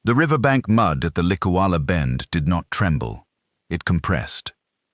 The riverbank mud at the Luuala Bend did not tremble. It compressed.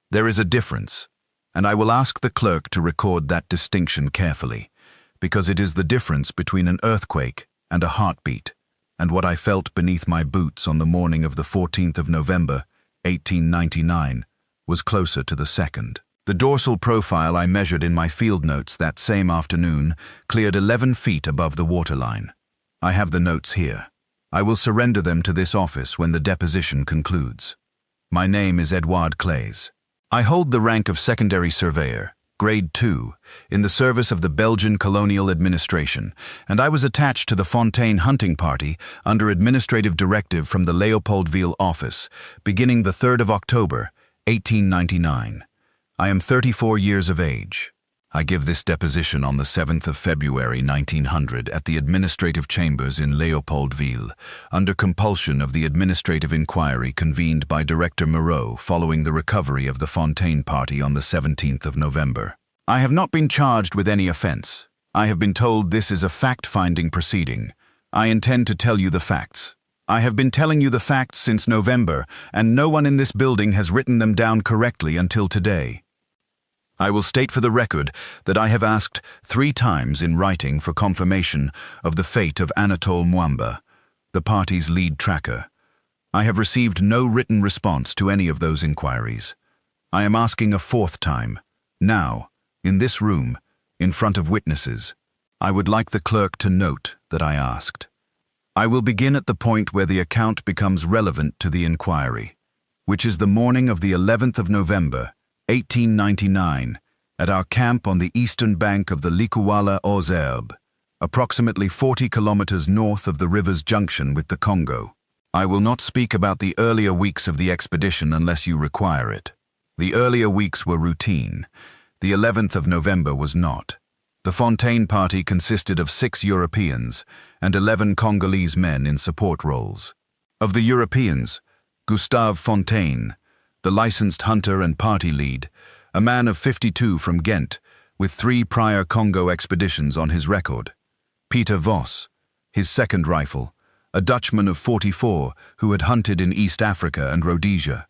There is a difference, and I will ask the clerk to record that distinction carefully, because it is the difference between an earthquake and a heartbeat, and what I felt beneath my boots on the morning of the 14th of November, 1899, was closer to the second. The dorsal profile I measured in my field notes that same afternoon cleared 11 feet above the waterline. I have the notes here. I will surrender them to this office when the deposition concludes. My name is Edouard Claes. I hold the rank of secondary surveyor, grade 2, in the service of the Belgian colonial administration, and I was attached to the Fontaine hunting party under administrative directive from the Leopoldville office, beginning the 3rd of October, 1899. I am 34 years of age. I give this deposition on the 7th of February 1900 at the administrative chambers in Leopoldville, under compulsion of the administrative inquiry convened by Director Moreau following the recovery of the Fontaine party on the 17th of November. I have not been charged with any offense. I have been told this is a fact-finding proceeding. I intend to tell you the facts. I have been telling you the facts since November, and no one in this building has written them down correctly until today. I will state for the record that I have asked 3 times in writing for confirmation of the fate of Anatole Mwamba, the party's lead tracker. I have received no written response to any of those inquiries. I am asking a 4th time, now, in this room, in front of witnesses. I would like the clerk to note that I asked. I will begin at the point where the account becomes relevant to the inquiry, which is the morning of the 11th of November, 1899, at our camp on the eastern bank of the Luuala Basin, approximately 40 kilometers north of the river's junction with the Congo. I will not speak about the earlier weeks of the expedition unless you require it. The earlier weeks were routine. The 11th of November was not. The Fontaine party consisted of 6 Europeans and 11 Congolese men in support roles. Of the Europeans, Gustave Fontaine, the licensed hunter and party lead, a man of 52 from Ghent, with 3 prior Congo expeditions on his record. Peter Voss, his second rifle, a Dutchman of 44 who had hunted in East Africa and Rhodesia.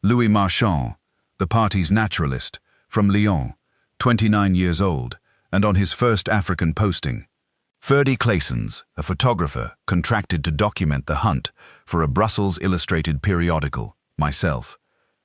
Louis Marchand, the party's naturalist, from Lyon, 29 years old, and on his first African posting. Ferdy Claessens, a photographer contracted to document the hunt for a Brussels illustrated periodical, myself,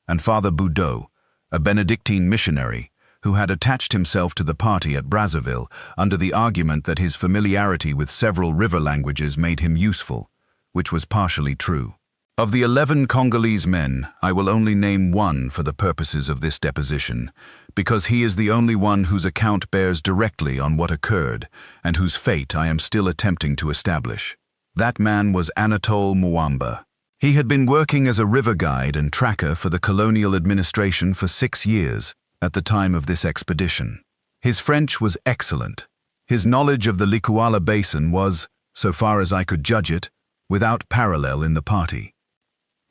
and Father Boudot, a Benedictine missionary who had attached himself to the party at Brazzaville under the argument that his familiarity with several river languages made him useful, which was partially true. Of the 11 Congolese men, I will only name one for the purposes of this deposition, because he is the only one whose account bears directly on what occurred and whose fate I am still attempting to establish. That man was Anatole Mwamba. He had been working as a river guide and tracker for the colonial administration for 6 years at the time of this expedition. His French was excellent. His knowledge of the Luuala Basin was, so far as I could judge it, without parallel in the party.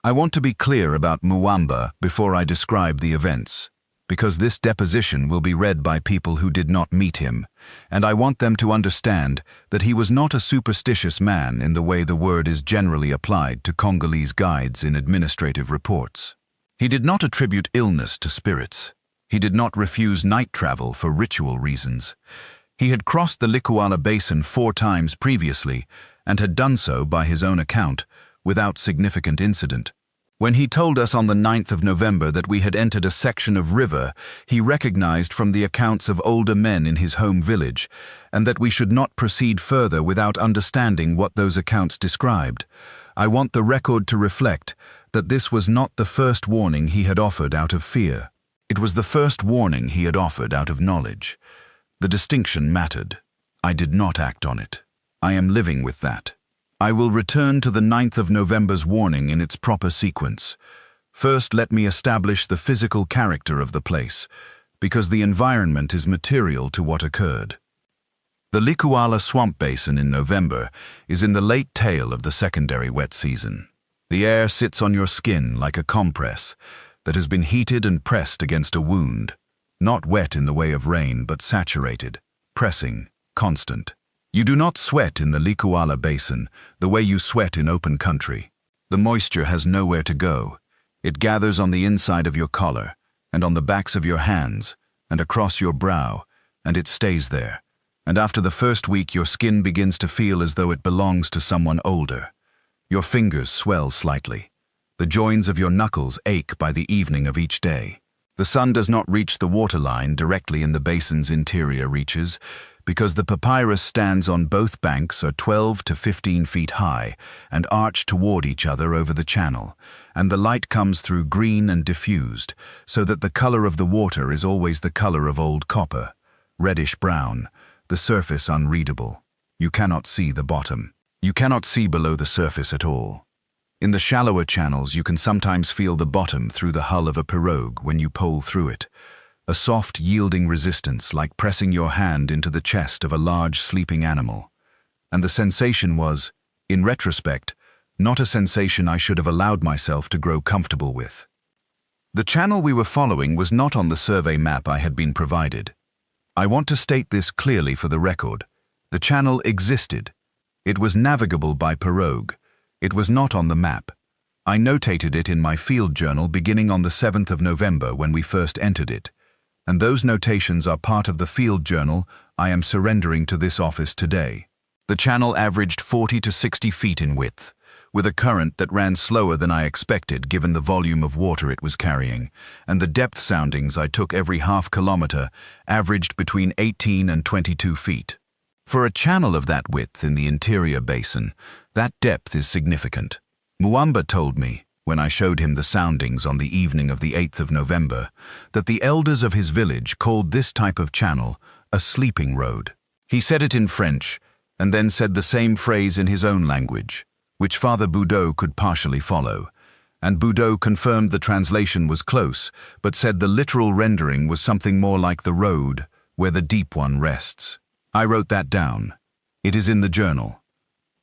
I want to be clear about Mwamba before I describe the events, because this deposition will be read by people who did not meet him, and I want them to understand that he was not a superstitious man in the way the word is generally applied to Congolese guides in administrative reports. He did not attribute illness to spirits. He did not refuse night travel for ritual reasons. He had crossed the Luuala Basin 4 times previously and had done so, by his own account, without significant incident. When he told us on the 9th of November that we had entered a section of river he recognized from the accounts of older men in his home village, and that we should not proceed further without understanding what those accounts described, I want the record to reflect that this was not the first warning he had offered out of fear. It was the first warning he had offered out of knowledge. The distinction mattered. I did not act on it. I am living with that. I will return to the 9th of November's warning in its proper sequence. First, let me establish the physical character of the place, because the environment is material to what occurred. The Luuala swamp basin in November is in the late tail of the secondary wet season. The air sits on your skin like a compress that has been heated and pressed against a wound, not wet in the way of rain, but saturated, pressing, constant. You do not sweat in the Luuala Basin the way you sweat in open country. The moisture has nowhere to go. It gathers on the inside of your collar, and on the backs of your hands, and across your brow, and it stays there. And after the first week, your skin begins to feel as though it belongs to someone older. Your fingers swell slightly. The joins of your knuckles ache by the evening of each day. The sun does not reach the waterline directly in the basin's interior reaches, because the papyrus stands on both banks are 12 to 15 feet high and arch toward each other over the channel, and the light comes through green and diffused, so that the color of the water is always the color of old copper, reddish-brown, the surface unreadable. You cannot see the bottom. You cannot see below the surface at all. In the shallower channels, you can sometimes feel the bottom through the hull of a pirogue when you pole through it. A soft, yielding resistance like pressing your hand into the chest of a large sleeping animal. And the sensation was, in retrospect, not a sensation I should have allowed myself to grow comfortable with. The channel we were following was not on the survey map I had been provided. I want to state this clearly for the record. The channel existed. It was navigable by pirogue. It was not on the map. I notated it in my field journal beginning on the 7th of November when we first entered it. And those notations are part of the field journal I am surrendering to this office today. The channel averaged 40 to 60 feet in width, with a current that ran slower than I expected given the volume of water it was carrying, and the depth soundings I took every half kilometer averaged between 18 and 22 feet. For a channel of that width in the interior basin, that depth is significant. Mwamba told me, when I showed him the soundings on the evening of the 8th of November, that the elders of his village called this type of channel a sleeping road. He said it in French, and then said the same phrase in his own language, which Father Boudot could partially follow, and Boudot confirmed the translation was close, but said the literal rendering was something more like the road where the deep one rests. I wrote that down. It is in the journal.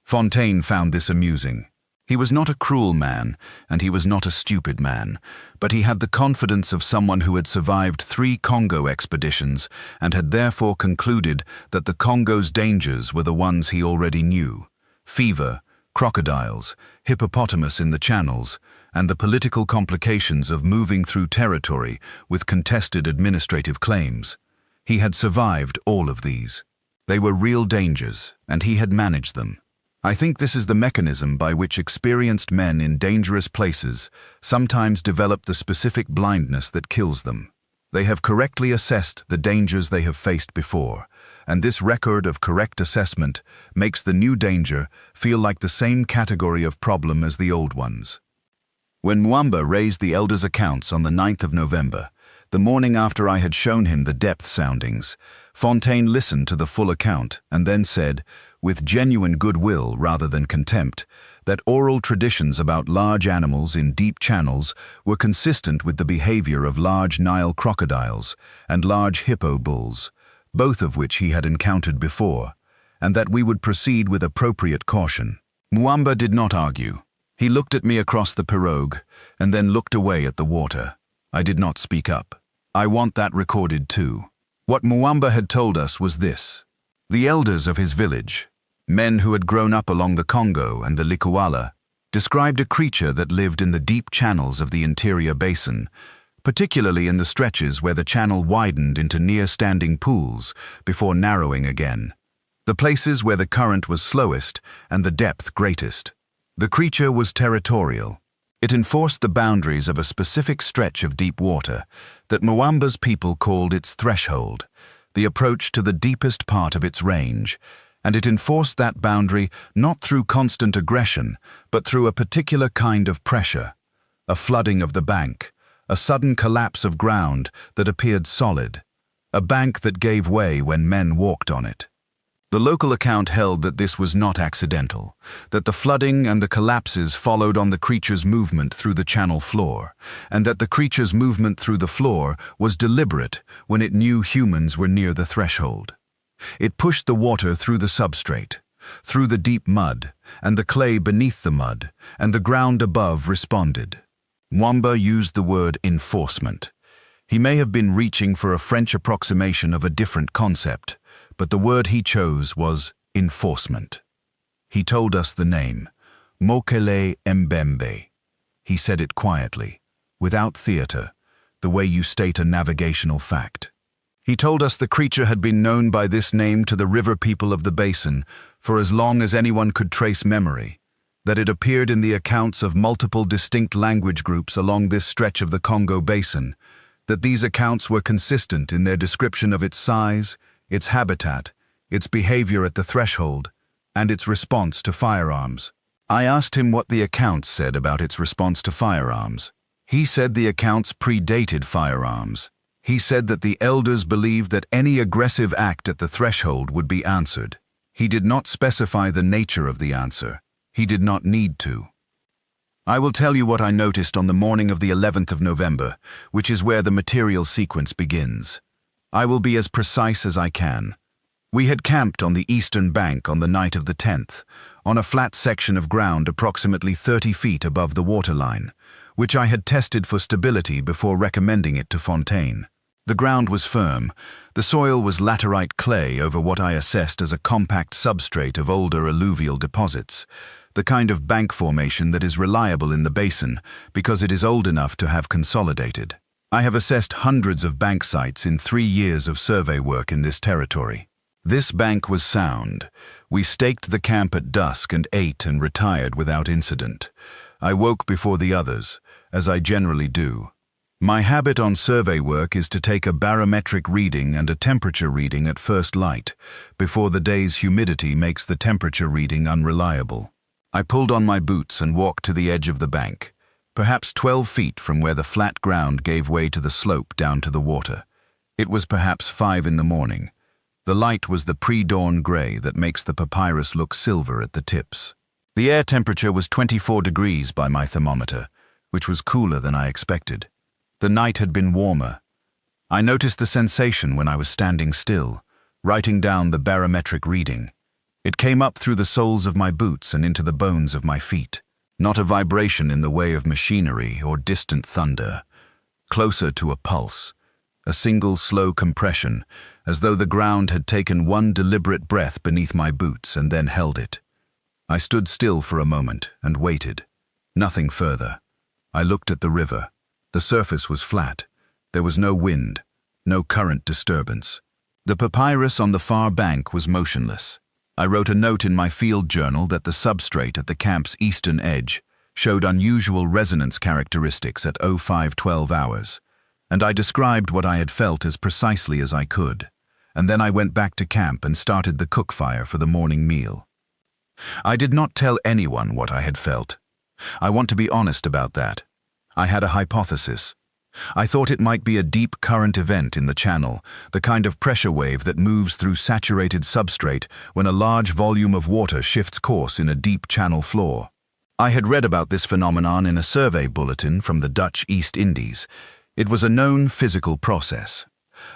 Fontaine found this amusing. He was not a cruel man, and he was not a stupid man, but he had the confidence of someone who had survived 3 Congo expeditions and had therefore concluded that the Congo's dangers were the ones he already knew: fever, crocodiles, hippopotamus in the channels, and the political complications of moving through territory with contested administrative claims. He had survived all of these. They were real dangers, and he had managed them. I think this is the mechanism by which experienced men in dangerous places sometimes develop the specific blindness that kills them. They have correctly assessed the dangers they have faced before, and this record of correct assessment makes the new danger feel like the same category of problem as the old ones. When Mwamba raised the elders' accounts on the 9th of November, the morning after I had shown him the depth soundings, Fontaine listened to the full account and then said, with genuine goodwill rather than contempt, that oral traditions about large animals in deep channels were consistent with the behavior of large Nile crocodiles and large hippo bulls, both of which he had encountered before, and that we would proceed with appropriate caution. Mwamba did not argue. He looked at me across the pirogue and then looked away at the water. I did not speak up. I want that recorded too. What Mwamba had told us was this. The elders of his village, men who had grown up along the Congo and the Luuala, described a creature that lived in the deep channels of the interior basin, particularly in the stretches where the channel widened into near-standing pools before narrowing again, the places where the current was slowest and the depth greatest. The creature was territorial. It enforced the boundaries of a specific stretch of deep water that Mwamba's people called its threshold, the approach to the deepest part of its range, and it enforced that boundary not through constant aggression, but through a particular kind of pressure, a flooding of the bank, a sudden collapse of ground that appeared solid, a bank that gave way when men walked on it. The local account held that this was not accidental, that the flooding and the collapses followed on the creature's movement through the channel floor, and that the creature's movement through the floor was deliberate when it knew humans were near the threshold. It pushed the water through the substrate, through the deep mud, and the clay beneath the mud, and the ground above responded. Mwamba used the word enforcement. He may have been reaching for a French approximation of a different concept, but the word he chose was enforcement. He told us the name, Mokèlé-mbèmbé. He said it quietly, without theater, the way you state a navigational fact. He told us the creature had been known by this name to the river people of the basin for as long as anyone could trace memory, that it appeared in the accounts of multiple distinct language groups along this stretch of the Congo Basin, that these accounts were consistent in their description of its size, its habitat, its behavior at the threshold, and its response to firearms. I asked him what the accounts said about its response to firearms. He said the accounts predated firearms. He said that the elders believed that any aggressive act at the threshold would be answered. He did not specify the nature of the answer. He did not need to. I will tell you what I noticed on the morning of the 11th of November, which is where the material sequence begins. I will be as precise as I can. We had camped on the eastern bank on the night of the 10th, on a flat section of ground approximately 30 feet above the waterline, which I had tested for stability before recommending it to Fontaine. The ground was firm. The soil was laterite clay over what I assessed as a compact substrate of older alluvial deposits, the kind of bank formation that is reliable in the basin because it is old enough to have consolidated. I have assessed hundreds of bank sites in 3 years of survey work in this territory. This bank was sound. We staked the camp at dusk and ate and retired without incident. I woke before the others, as I generally do. My habit on survey work is to take a barometric reading and a temperature reading at first light, before the day's humidity makes the temperature reading unreliable. I pulled on my boots and walked to the edge of the bank, perhaps 12 feet from where the flat ground gave way to the slope down to the water. It was perhaps 5 in the morning. The light was the pre-dawn gray that makes the papyrus look silver at the tips. The air temperature was 24 degrees by my thermometer, which was cooler than I expected. The night had been warmer. I noticed the sensation when I was standing still, writing down the barometric reading. It came up through the soles of my boots and into the bones of my feet. Not a vibration in the way of machinery or distant thunder. Closer to a pulse. A single slow compression, as though the ground had taken one deliberate breath beneath my boots and then held it. I stood still for a moment and waited. Nothing further. I looked at the river. The surface was flat. There was no wind, no current disturbance. The papyrus on the far bank was motionless. I wrote a note in my field journal that the substrate at the camp's eastern edge showed unusual resonance characteristics at 0512 hours, and I described what I had felt as precisely as I could, and then I went back to camp and started the cook fire for the morning meal. I did not tell anyone what I had felt. I want to be honest about that. I had a hypothesis. I thought it might be a deep current event in the channel, the kind of pressure wave that moves through saturated substrate when a large volume of water shifts course in a deep channel floor. I had read about this phenomenon in a survey bulletin from the Dutch East Indies. It was a known physical process.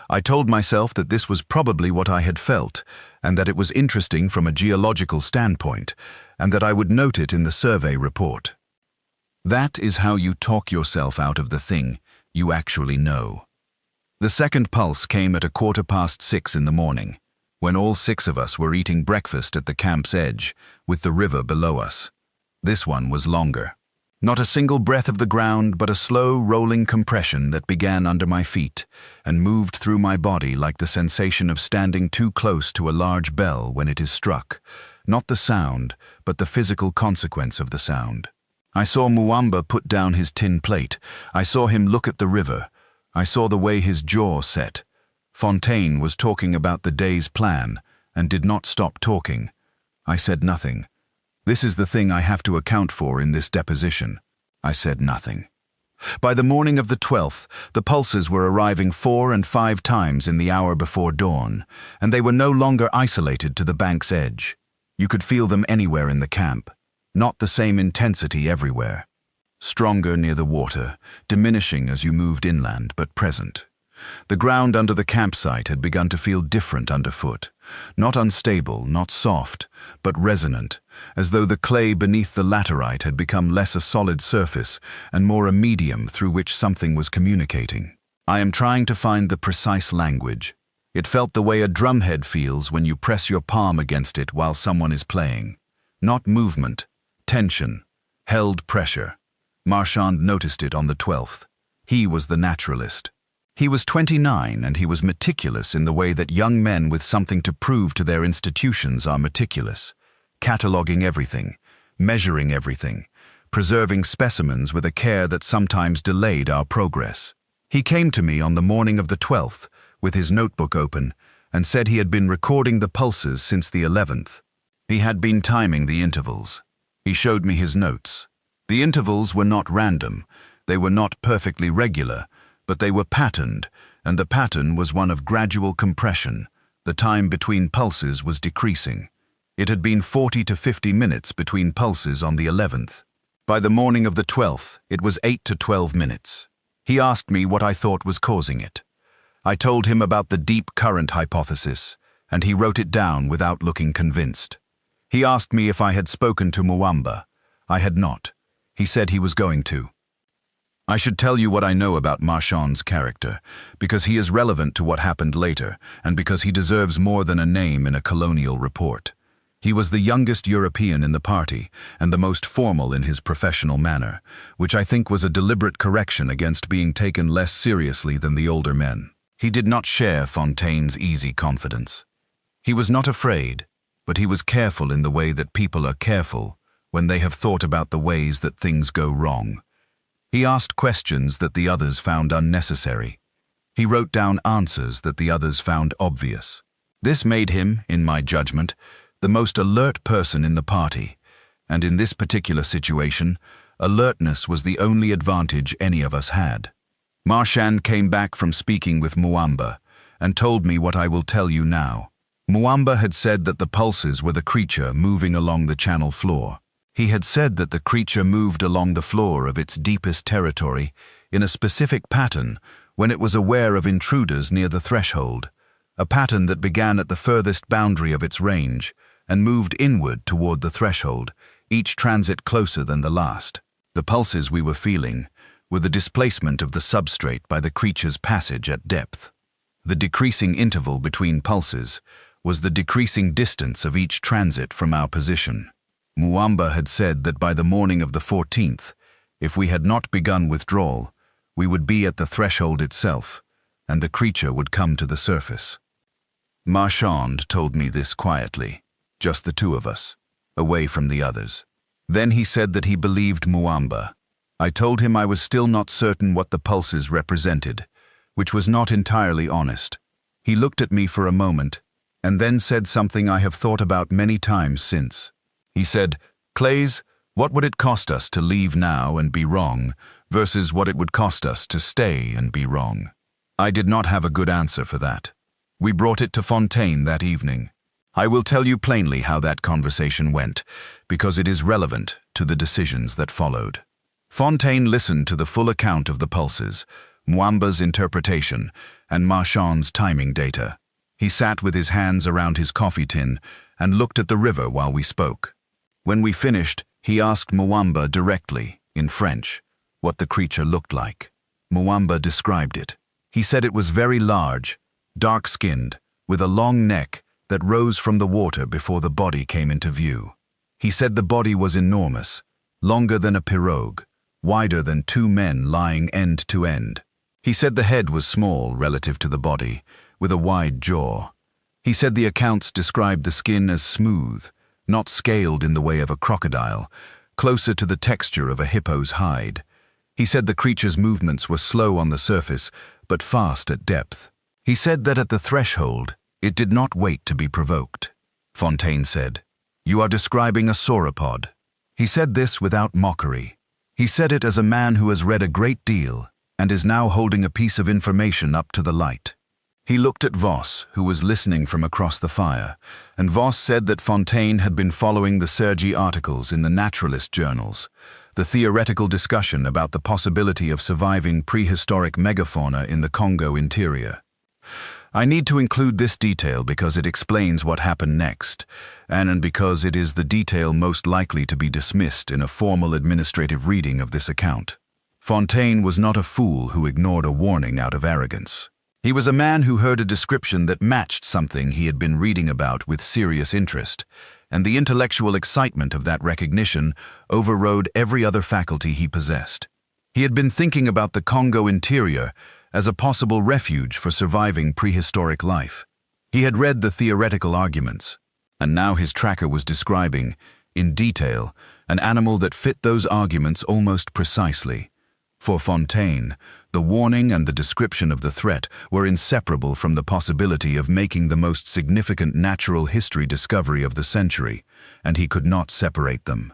I told myself that this was probably what I had felt, and that it was interesting from a geological standpoint, and that I would note it in the survey report. That is how you talk yourself out of the thing you actually know. The second pulse came at 6:15 in the morning, when all 6 of us were eating breakfast at the camp's edge, with the river below us. This one was longer. Not a single breath of the ground, but a slow, rolling compression that began under my feet and moved through my body like the sensation of standing too close to a large bell when it is struck. Not the sound, but the physical consequence of the sound. I saw Muamba put down his tin plate. I saw him look at the river. I saw the way his jaw set. Fontaine was talking about the day's plan and did not stop talking. I said nothing. This is the thing I have to account for in this deposition. I said nothing. By the morning of the 12th, the pulses were arriving 4 and 5 times in the hour before dawn, and they were no longer isolated to the bank's edge. You could feel them anywhere in the camp. Not the same intensity everywhere. Stronger near the water, diminishing as you moved inland, but present. The ground under the campsite had begun to feel different underfoot. Not unstable, not soft, but resonant, as though the clay beneath the laterite had become less a solid surface and more a medium through which something was communicating. I am trying to find the precise language. It felt the way a drumhead feels when you press your palm against it while someone is playing. Not movement, tension, held pressure. Marchand noticed it on the 12th. He was the naturalist. He was 29 and he was meticulous in the way that young men with something to prove to their institutions are meticulous, cataloging everything, measuring everything, preserving specimens with a care that sometimes delayed our progress. He came to me on the morning of the 12th with his notebook open and said he had been recording the pulses since the 11th. He had been timing the intervals. He showed me his notes. The intervals were not random, they were not perfectly regular, but they were patterned, and the pattern was one of gradual compression. The time between pulses was decreasing. It had been 40 to 50 minutes between pulses on the 11th. By the morning of the 12th, it was 8 to 12 minutes. He asked me what I thought was causing it. I told him about the deep current hypothesis, and he wrote it down without looking convinced. He asked me if I had spoken to Muamba. I had not. He said he was going to. I should tell you what I know about Marchand's character, because he is relevant to what happened later, and because he deserves more than a name in a colonial report. He was the youngest European in the party, and the most formal in his professional manner, which I think was a deliberate correction against being taken less seriously than the older men. He did not share Fontaine's easy confidence. He was not afraid, but he was careful in the way that people are careful when they have thought about the ways that things go wrong. He asked questions that the others found unnecessary. He wrote down answers that the others found obvious. This made him, in my judgment, the most alert person in the party, and in this particular situation, alertness was the only advantage any of us had. Marchand came back from speaking with Muamba and told me what I will tell you now. Muamba had said that the pulses were the creature moving along the channel floor. He had said that the creature moved along the floor of its deepest territory in a specific pattern when it was aware of intruders near the threshold, a pattern that began at the furthest boundary of its range and moved inward toward the threshold, each transit closer than the last. The pulses we were feeling were the displacement of the substrate by the creature's passage at depth. The decreasing interval between pulses was the decreasing distance of each transit from our position. Muamba had said that by the morning of the 14th, if we had not begun withdrawal, we would be at the threshold itself, and the creature would come to the surface. Marchand told me this quietly, just the two of us, away from the others. Then he said that he believed Muamba. I told him I was still not certain what the pulses represented, which was not entirely honest. He looked at me for a moment, and then said something I have thought about many times since. He said, "Clays, what would it cost us to leave now and be wrong versus what it would cost us to stay and be wrong?" I did not have a good answer for that. We brought it to Fontaine that evening. I will tell you plainly how that conversation went, because it is relevant to the decisions that followed. Fontaine listened to the full account of the pulses, Muamba's interpretation, and Marchand's timing data. He sat with his hands around his coffee tin and looked at the river while we spoke. When we finished, he asked Muamba directly, in French, what the creature looked like. Muamba described it. He said it was very large, dark-skinned, with a long neck that rose from the water before the body came into view. He said the body was enormous, longer than a pirogue, wider than two men lying end to end. He said the head was small relative to the body, with a wide jaw. He said the accounts described the skin as smooth, not scaled in the way of a crocodile, closer to the texture of a hippo's hide. He said the creature's movements were slow on the surface, but fast at depth. He said that at the threshold, it did not wait to be provoked. Fontaine said, "You are describing a sauropod." He said this without mockery. He said it as a man who has read a great deal and is now holding a piece of information up to the light. He looked at Voss, who was listening from across the fire, and Voss said that Fontaine had been following the Sergi articles in the naturalist journals, the theoretical discussion about the possibility of surviving prehistoric megafauna in the Congo interior. I need to include this detail because it explains what happened next, and because it is the detail most likely to be dismissed in a formal administrative reading of this account. Fontaine was not a fool who ignored a warning out of arrogance. He was a man who heard a description that matched something he had been reading about with serious interest, and the intellectual excitement of that recognition overrode every other faculty he possessed. He had been thinking about the Congo interior as a possible refuge for surviving prehistoric life. He had read the theoretical arguments, and now his tracker was describing, in detail, an animal that fit those arguments almost precisely. For Fontaine, the warning and the description of the threat were inseparable from the possibility of making the most significant natural history discovery of the century, and he could not separate them.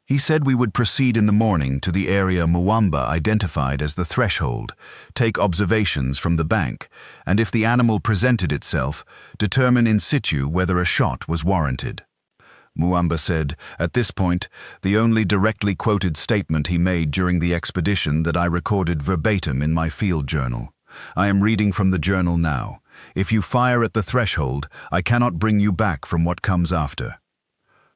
He said we would proceed in the morning to the area Mwamba identified as the threshold, take observations from the bank, and if the animal presented itself, determine in situ whether a shot was warranted. Mwamba said, at this point, the only directly quoted statement he made during the expedition that I recorded verbatim in my field journal. I am reading from the journal now. If you fire at the threshold, I cannot bring you back from what comes after.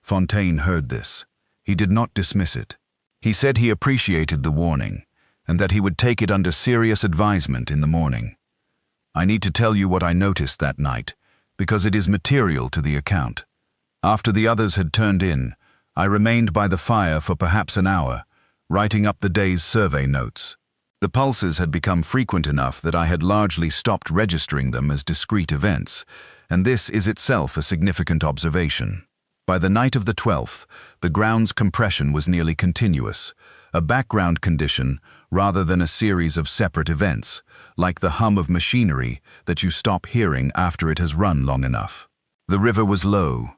Fontaine heard this. He did not dismiss it. He said he appreciated the warning, and that he would take it under serious advisement in the morning. I need to tell you what I noticed that night, because it is material to the account. After the others had turned in, I remained by the fire for perhaps an hour, writing up the day's survey notes. The pulses had become frequent enough that I had largely stopped registering them as discrete events, and this is itself a significant observation. By the night of the 12th, the ground's compression was nearly continuous, a background condition rather than a series of separate events, like the hum of machinery that you stop hearing after it has run long enough. The river was low.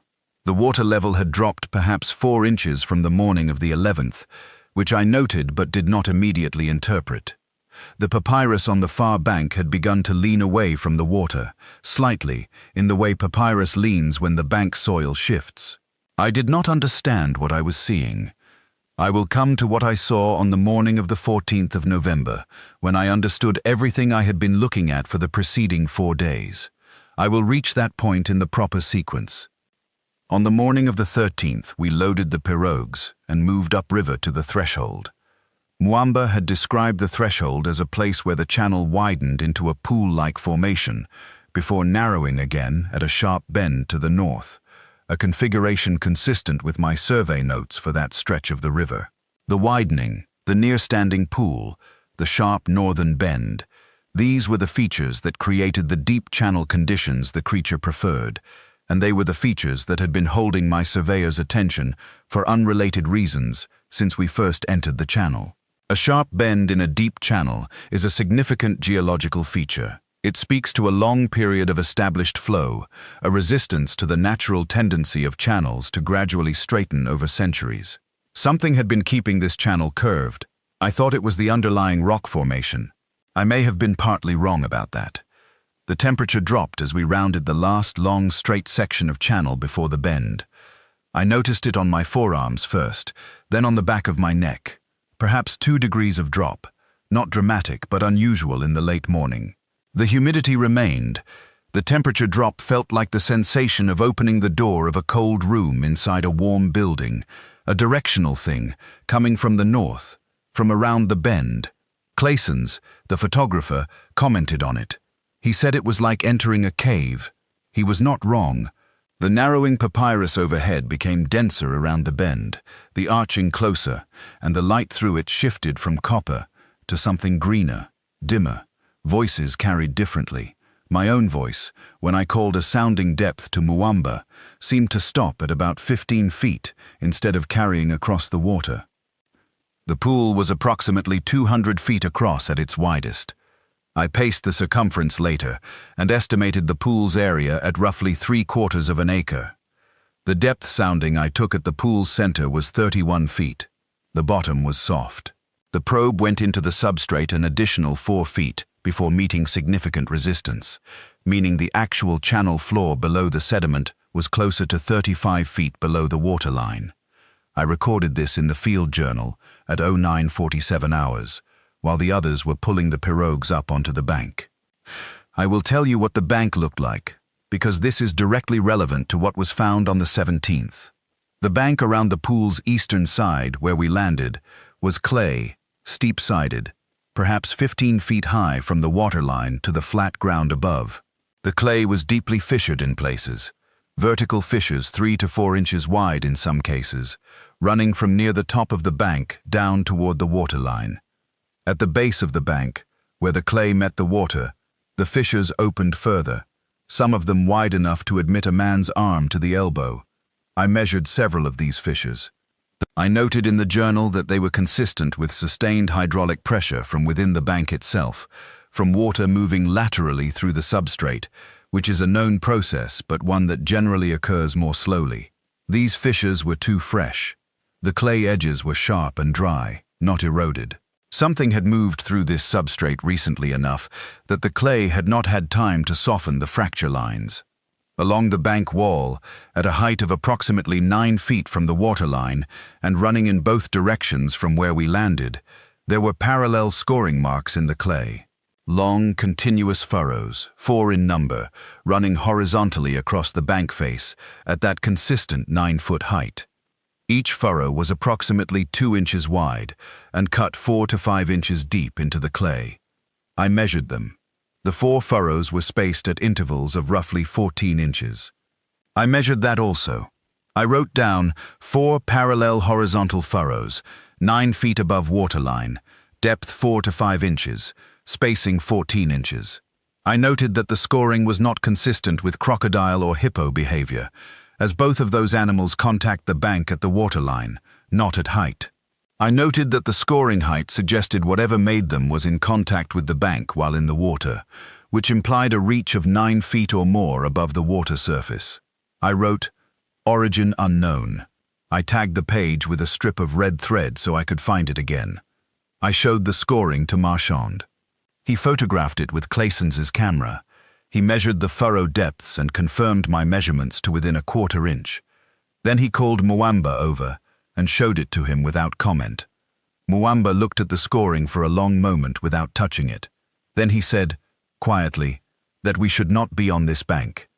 The water level had dropped perhaps 4 inches from the morning of the 11th, which I noted but did not immediately interpret. The papyrus on the far bank had begun to lean away from the water, slightly, in the way papyrus leans when the bank soil shifts. I did not understand what I was seeing. I will come to what I saw on the morning of the 14th of November, when I understood everything I had been looking at for the preceding 4 days. I will reach that point in the proper sequence. On the morning of the 13th, we loaded the pirogues and moved upriver to the threshold. Mwamba had described the threshold as a place where the channel widened into a pool-like formation, before narrowing again at a sharp bend to the north, a configuration consistent with my survey notes for that stretch of the river. The widening, the near-standing pool, the sharp northern bend, these were the features that created the deep channel conditions the creature preferred, and they were the features that had been holding my surveyor's attention for unrelated reasons since we first entered the channel. A sharp bend in a deep channel is a significant geological feature. It speaks to a long period of established flow, a resistance to the natural tendency of channels to gradually straighten over centuries. Something had been keeping this channel curved. I thought it was the underlying rock formation. I may have been partly wrong about that. The temperature dropped as we rounded the last long straight section of channel before the bend. I noticed it on my forearms first, then on the back of my neck. Perhaps 2 degrees of drop, not dramatic but unusual in the late morning. The humidity remained. The temperature drop felt like the sensation of opening the door of a cold room inside a warm building, a directional thing, coming from the north, from around the bend. Claessens, the photographer, commented on it. He said it was like entering a cave. He was not wrong. The narrowing papyrus overhead became denser around the bend, the arching closer, and the light through it shifted from copper to something greener, dimmer. Voices carried differently. My own voice, when I called a sounding depth to Mwamba, seemed to stop at about 15 feet instead of carrying across the water. The pool was approximately 200 feet across at its widest. I paced the circumference later and estimated the pool's area at roughly 3/4 of an acre. The depth sounding I took at the pool's center was 31 feet. The bottom was soft. The probe went into the substrate an additional 4 feet before meeting significant resistance, meaning the actual channel floor below the sediment was closer to 35 feet below the waterline. I recorded this in the field journal at 09:47 hours, while the others were pulling the pirogues up onto the bank. I will tell you what the bank looked like, because this is directly relevant to what was found on the 17th. The bank around the pool's eastern side, where we landed, was clay, steep-sided, perhaps 15 feet high from the waterline to the flat ground above. The clay was deeply fissured in places, vertical fissures 3 to 4 inches wide in some cases, running from near the top of the bank down toward the waterline. At the base of the bank, where the clay met the water, the fissures opened further, some of them wide enough to admit a man's arm to the elbow. I measured several of these fissures. I noted in the journal that they were consistent with sustained hydraulic pressure from within the bank itself, from water moving laterally through the substrate, which is a known process but one that generally occurs more slowly. These fissures were too fresh. The clay edges were sharp and dry, not eroded. Something had moved through this substrate recently enough that the clay had not had time to soften the fracture lines. Along the bank wall, at a height of approximately 9 feet from the waterline and running in both directions from where we landed, there were parallel scoring marks in the clay. Long, continuous furrows, 4 in number, running horizontally across the bank face at that consistent 9-foot height. Each furrow was approximately 2 inches wide and cut 4 to 5 inches deep into the clay. I measured them. The 4 furrows were spaced at intervals of roughly 14 inches. I measured that also. I wrote down 4 parallel horizontal furrows, 9 feet above waterline, depth 4 to 5 inches, spacing 14 inches. I noted that the scoring was not consistent with crocodile or hippo behavior, as both of those animals contact the bank at the waterline, not at height. I noted that the scoring height suggested whatever made them was in contact with the bank while in the water, which implied a reach of 9 feet or more above the water surface. I wrote, "Origin unknown." I tagged the page with a strip of red thread so I could find it again. I showed the scoring to Marchand. He photographed it with Claessens's camera. He measured the furrow depths and confirmed my measurements to within a quarter inch. Then he called Mwamba over and showed it to him without comment. Mwamba looked at the scoring for a long moment without touching it. Then he said, quietly, that we should not be on this bank.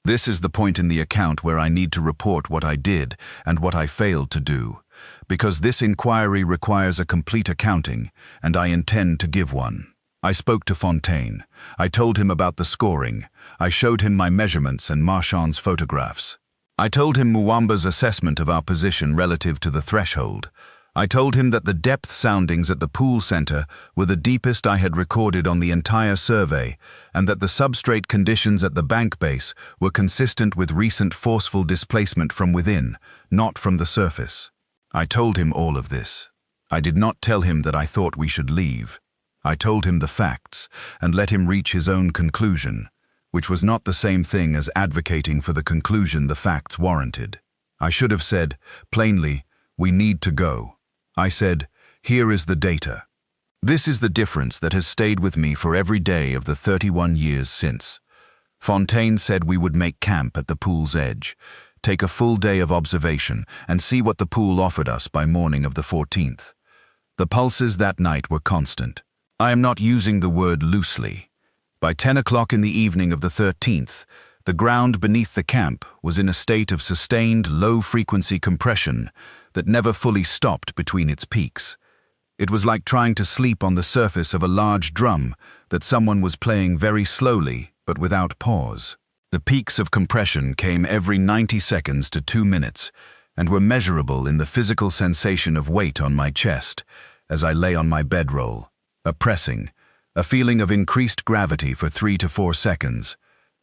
This is the point in the account where I need to report what I did and what I failed to do, because this inquiry requires a complete accounting, and I intend to give one. I spoke to Fontaine. I told him about the scoring. I showed him my measurements and Marchand's photographs. I told him Mwamba's assessment of our position relative to the threshold. I told him that the depth soundings at the pool center were the deepest I had recorded on the entire survey, and that the substrate conditions at the bank base were consistent with recent forceful displacement from within, not from the surface. I told him all of this. I did not tell him that I thought we should leave. I told him the facts and let him reach his own conclusion, which was not the same thing as advocating for the conclusion the facts warranted. I should have said, plainly, we need to go. I said, here is the data. This is the difference that has stayed with me for every day of the 31 years since. Fontaine said we would make camp at the pool's edge, take a full day of observation, and see what the pool offered us by morning of the 14th. The pulses that night were constant. I am not using the word loosely. By 10 o'clock in the evening of the 13th, the ground beneath the camp was in a state of sustained low-frequency compression that never fully stopped between its peaks. It was like trying to sleep on the surface of a large drum that someone was playing very slowly but without pause. The peaks of compression came every 90 seconds to 2 minutes and were measurable in the physical sensation of weight on my chest as I lay on my bedroll. A pressing, a feeling of increased gravity for 3 to 4 seconds,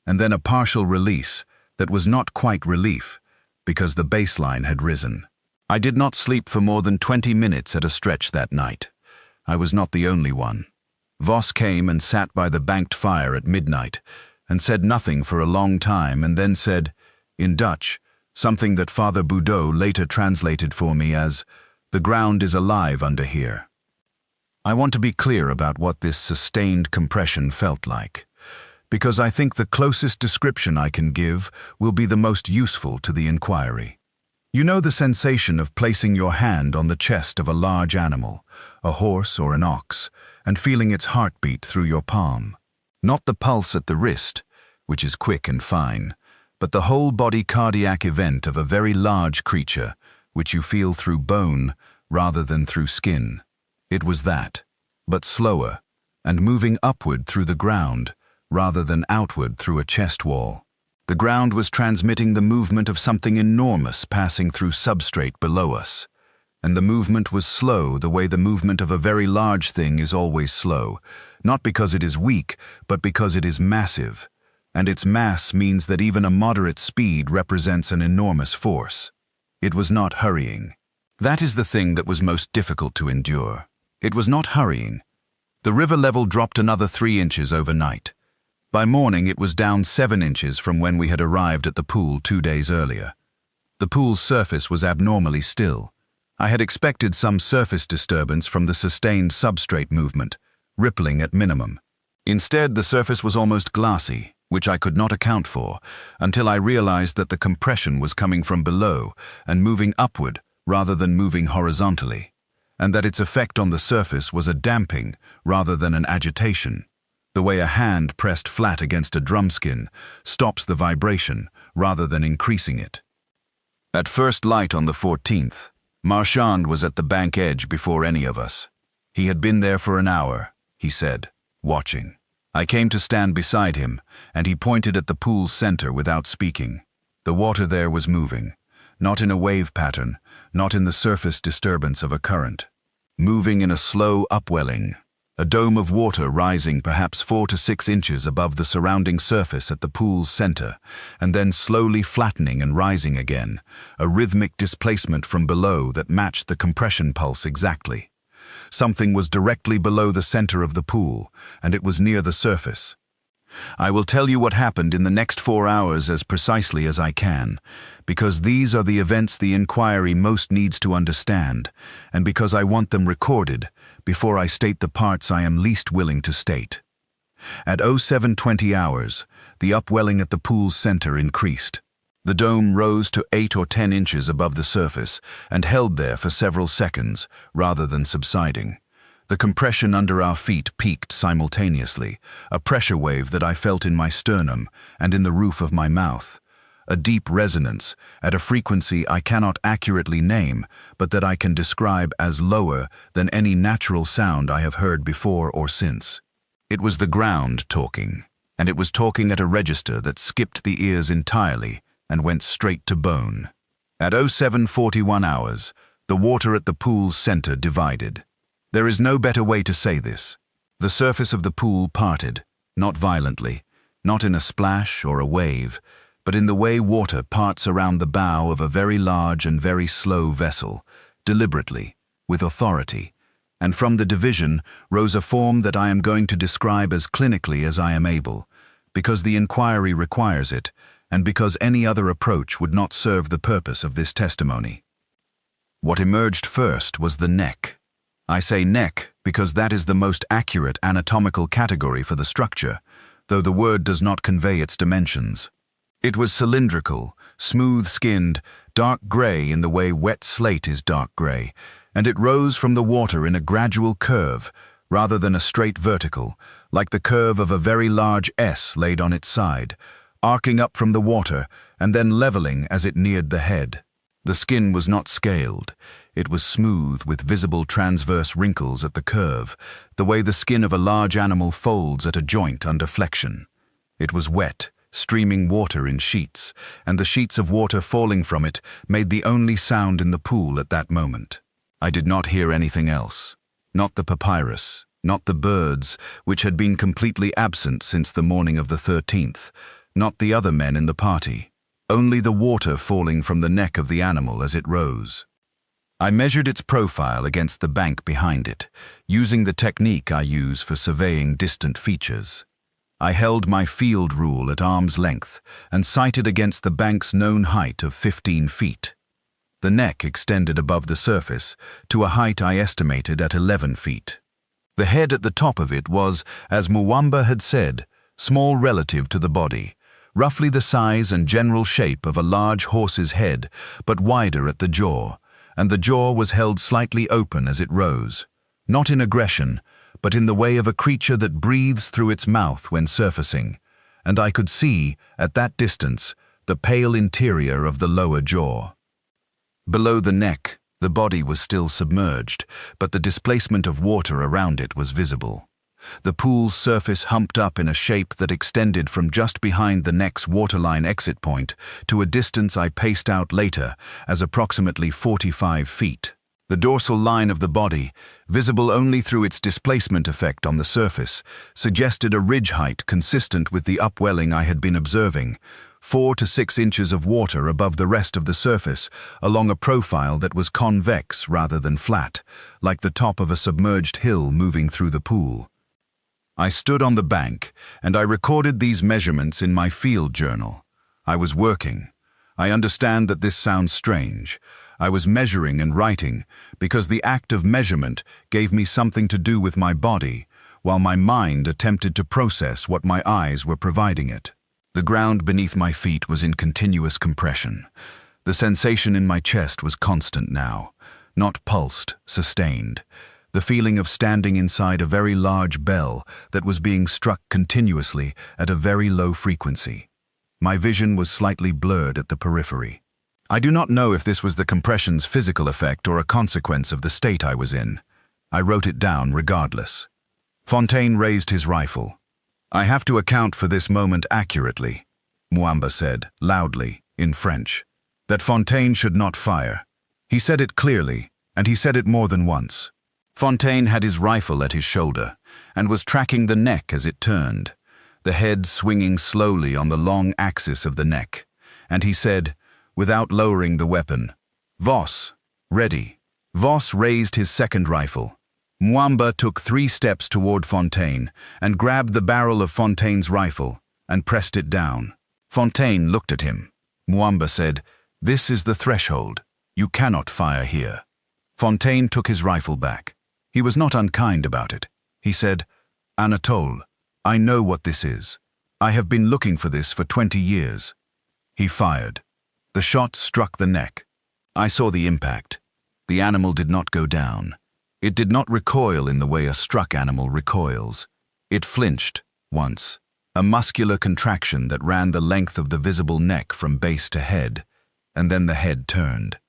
and then a partial release that was not quite relief because the baseline had risen. I did not sleep for more than 20 minutes at a stretch that night. I was not the only one. Voss came and sat by the banked fire at midnight and said nothing for a long time and then said, in Dutch, something that Father Boudot later translated for me as, "The ground is alive under here." I want to be clear about what this sustained compression felt like, because I think the closest description I can give will be the most useful to the inquiry. You know the sensation of placing your hand on the chest of a large animal, a horse or an ox, and feeling its heartbeat through your palm. Not the pulse at the wrist, which is quick and fine, but the whole-body cardiac event of a very large creature, which you feel through bone rather than through skin. It was that. but slower, and moving upward through the ground, rather than outward through a chest wall. The ground was transmitting the movement of something enormous passing through substrate below us, and the movement was slow the way the movement of a very large thing is always slow, not because it is weak, but because it is massive, and its mass means that even a moderate speed represents an enormous force. It was not hurrying. That is the thing that was most difficult to endure. It was not hurrying. The river level dropped another 3 inches overnight. By morning it was down 7 inches from when we had arrived at the pool 2 days earlier. The pool's surface was abnormally still. I had expected some surface disturbance from the sustained substrate movement, rippling at minimum. Instead, the surface was almost glassy, which I could not account for, until I realized that the compression was coming from below and moving upward rather than moving horizontally, and that its effect on the surface was a damping rather than an agitation. The way a hand pressed flat against a drumskin stops the vibration rather than increasing it. At first light on the 14th, Marchand was at the bank edge before any of us. He had been there for an hour, he said, watching. I came to stand beside him, and he pointed at the pool's center without speaking. The water there was moving, not in a wave pattern, not in the surface disturbance of a current. Moving in a slow upwelling, a dome of water rising perhaps 4 to 6 inches above the surrounding surface at the pool's center, and then slowly flattening and rising again, a rhythmic displacement from below that matched the compression pulse exactly. Something was directly below the center of the pool, and it was near the surface. I will tell you what happened in the next 4 hours as precisely as I can, because these are the events the inquiry most needs to understand, and because I want them recorded before I state the parts I am least willing to state. At 07:20 hours, the upwelling at the pool's center increased. The dome rose to 8 or 10 inches above the surface and held there for several seconds, rather than subsiding. The compression under our feet peaked simultaneously, a pressure wave that I felt in my sternum and in the roof of my mouth. A deep resonance, at a frequency I cannot accurately name, but that I can describe as lower than any natural sound I have heard before or since. It was the ground talking, and it was talking at a register that skipped the ears entirely and went straight to bone. At 07:41 hours, the water at the pool's center divided. There is no better way to say this. The surface of the pool parted, not violently, not in a splash or a wave, but in the way water parts around the bow of a very large and very slow vessel, deliberately, with authority, and from the division rose a form that I am going to describe as clinically as I am able, because the inquiry requires it, and because any other approach would not serve the purpose of this testimony. What emerged first was the neck. I say neck because that is the most accurate anatomical category for the structure, though the word does not convey its dimensions. It was cylindrical, smooth-skinned, dark gray in the way wet slate is dark gray, and it rose from the water in a gradual curve, rather than a straight vertical, like the curve of a very large S laid on its side, arcing up from the water and then leveling as it neared the head. The skin was not scaled. It was smooth with visible transverse wrinkles at the curve, the way the skin of a large animal folds at a joint under flexion. It was wet, streaming water in sheets, and the sheets of water falling from it made the only sound in the pool at that moment. I did not hear anything else. Not the papyrus, not the birds, which had been completely absent since the morning of the 13th, not the other men in the party, only the water falling from the neck of the animal as it rose. I measured its profile against the bank behind it, using the technique I use for surveying distant features. I held my field rule at arm's length and sighted against the bank's known height of 15 feet. The neck extended above the surface to a height I estimated at 11 feet. The head at the top of it was, as Mwamba had said, small relative to the body, roughly the size and general shape of a large horse's head, but wider at the jaw, and the jaw was held slightly open as it rose, not in aggression, but in the way of a creature that breathes through its mouth when surfacing, and I could see, at that distance, the pale interior of the lower jaw. Below the neck, The body was still submerged, but the displacement of water around it was visible. The pool's surface humped up in a shape that extended from just behind the neck's waterline exit point to a distance I paced out later as approximately 45 feet. The dorsal line of the body, visible only through its displacement effect on the surface, suggested a ridge height consistent with the upwelling I had been observing, 4 to 6 inches of water above the rest of the surface, along a profile that was convex rather than flat, like the top of a submerged hill moving through the pool. I stood on the bank, and I recorded these measurements in my field journal. I was working. I understand that this sounds strange. I was measuring and writing because the act of measurement gave me something to do with my body, while my mind attempted to process what my eyes were providing it. The ground beneath my feet was in continuous compression. The sensation in my chest was constant now, not pulsed, sustained. The feeling of standing inside a very large bell that was being struck continuously at a very low frequency. My vision was slightly blurred at the periphery. I do not know if this was the compression's physical effect or a consequence of the state I was in. I wrote it down regardless. Fontaine raised his rifle. "I have to account for this moment accurately," Mwamba said, loudly, in French, that Fontaine should not fire. He said it clearly, and he said it more than once. Fontaine had his rifle at his shoulder, and was tracking the neck as it turned, the head swinging slowly on the long axis of the neck, and he said, without lowering the weapon, "Vos, ready." Vos raised his second rifle. Mwamba took 3 steps toward Fontaine and grabbed the barrel of Fontaine's rifle and pressed it down. Fontaine looked at him. Mwamba said, "This is the threshold. You cannot fire here." Fontaine took his rifle back. He was not unkind about it. He said, "Anatole, I know what this is. I have been looking for this for 20 years. He fired. The shot struck the neck. I saw the impact. The animal did not go down. It did not recoil in the way a struck animal recoils. It flinched, once, a muscular contraction that ran the length of the visible neck from base to head, and then the head turned.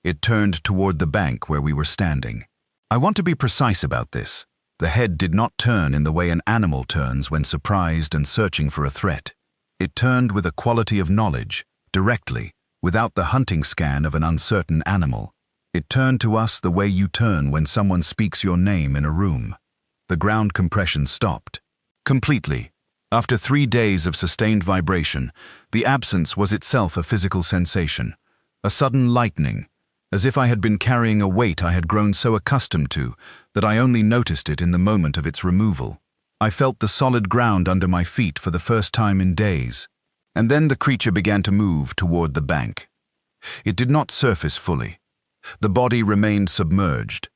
It turned toward the bank where we were standing. I want to be precise about this. The head did not turn in the way an animal turns when surprised and searching for a threat. It turned with a quality of knowledge, directly, without the hunting scan of an uncertain animal. It turned to us the way you turn when someone speaks your name in a room. The ground compression stopped. Completely. After 3 days of sustained vibration, the absence was itself a physical sensation, a sudden lightening, as if I had been carrying a weight I had grown so accustomed to that I only noticed it in the moment of its removal. I felt the solid ground under my feet for the first time in days. And then the creature began to move toward the bank. It did not surface fully. The body remained submerged.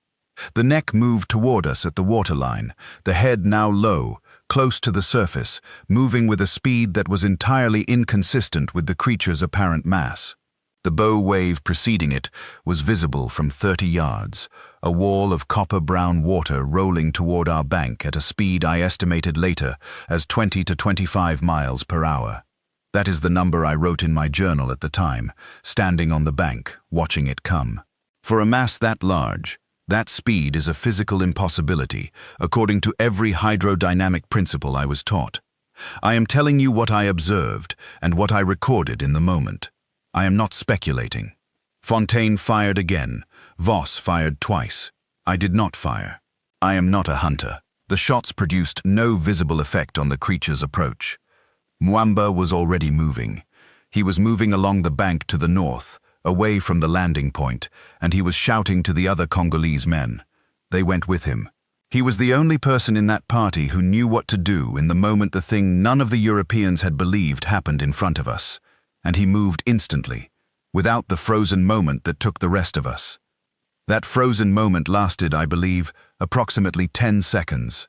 The neck moved toward us at the waterline, the head now low, close to the surface, moving with a speed that was entirely inconsistent with the creature's apparent mass. The bow wave preceding it was visible from 30 yards, a wall of copper-brown water rolling toward our bank at a speed I estimated later as 20 to 25 miles per hour. That is the number I wrote in my journal at the time, standing on the bank, watching it come. For a mass that large, that speed is a physical impossibility, according to every hydrodynamic principle I was taught. I am telling you what I observed and what I recorded in the moment. I am not speculating. Fontaine fired again. Vos fired twice. I did not fire. I am not a hunter. The shots produced no visible effect on the creature's approach. Mwamba was already moving. He was moving along the bank to the north, away from the landing point, and he was shouting to the other Congolese men. They went with him. He was the only person in that party who knew what to do in the moment the thing none of the Europeans had believed happened in front of us, and he moved instantly, without the frozen moment that took the rest of us. That frozen moment lasted, I believe, approximately 10 seconds.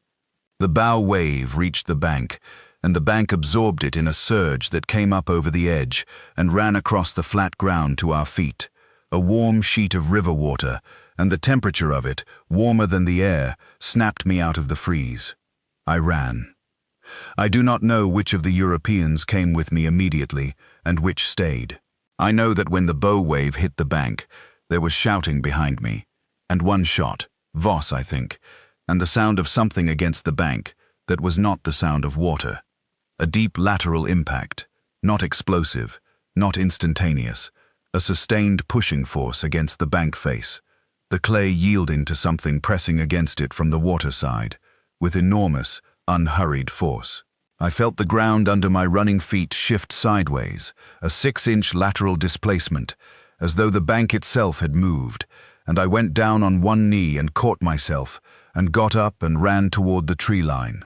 The bow wave reached the bank, and the bank absorbed it in a surge that came up over the edge and ran across the flat ground to our feet, a warm sheet of river water, and the temperature of it, warmer than the air, snapped me out of the freeze. I ran. I do not know which of the Europeans came with me immediately and which stayed. I know that when the bow wave hit the bank, There was shouting behind me, and one shot, Voss, I think, and the sound of something against the bank that was not the sound of water. A deep lateral impact, not explosive, not instantaneous, a sustained pushing force against the bank face, the clay yielding to something pressing against it from the water side, with enormous, unhurried force. I felt the ground under my running feet shift sideways, a 6-inch lateral displacement, as though the bank itself had moved, and I went down on one knee and caught myself, and got up and ran toward the tree line.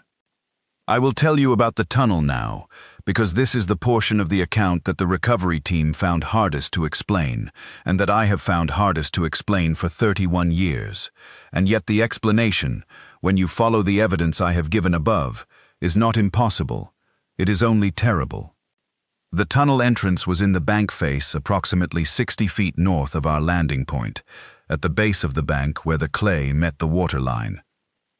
I will tell you about the tunnel now, because this is the portion of the account that the recovery team found hardest to explain, and that I have found hardest to explain for 31 years. And yet the explanation, when you follow the evidence I have given above, is not impossible. It is only terrible. The tunnel entrance was in the bank face approximately 60 feet north of our landing point, at the base of the bank where the clay met the water line.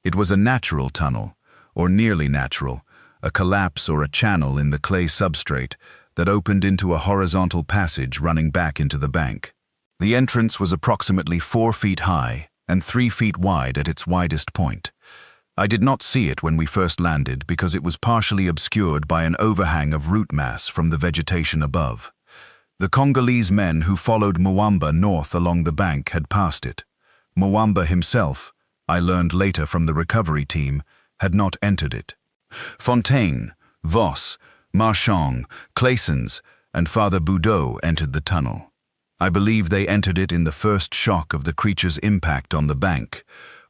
It was a natural tunnel, or nearly natural, a collapse or a channel in the clay substrate that opened into a horizontal passage running back into the bank. The entrance was approximately 4 feet high and 3 feet wide at its widest point. I did not see it when we first landed because it was partially obscured by an overhang of root mass from the vegetation above. The Congolese men who followed Mwamba north along the bank had passed it. Mwamba himself, I learned later from the recovery team, had not entered it. Fontaine, Voss, Marchand, Claessens, and Father Boudot entered the tunnel. I believe they entered it in the first shock of the creature's impact on the bank,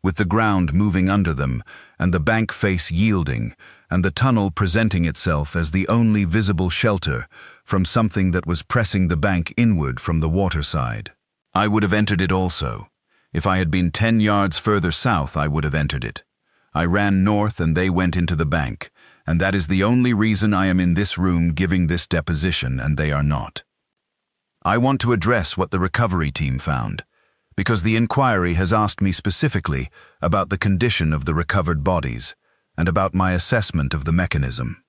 with the ground moving under them and the bank face yielding, and the tunnel presenting itself as the only visible shelter from something that was pressing the bank inward from the water side. I would have entered it also. If I had been 10 yards further south, I would have entered it. I ran north and they went into the bank, and that is the only reason I am in this room giving this deposition and they are not. I want to address what the recovery team found, because the inquiry has asked me specifically about the condition of the recovered bodies and about my assessment of the mechanism.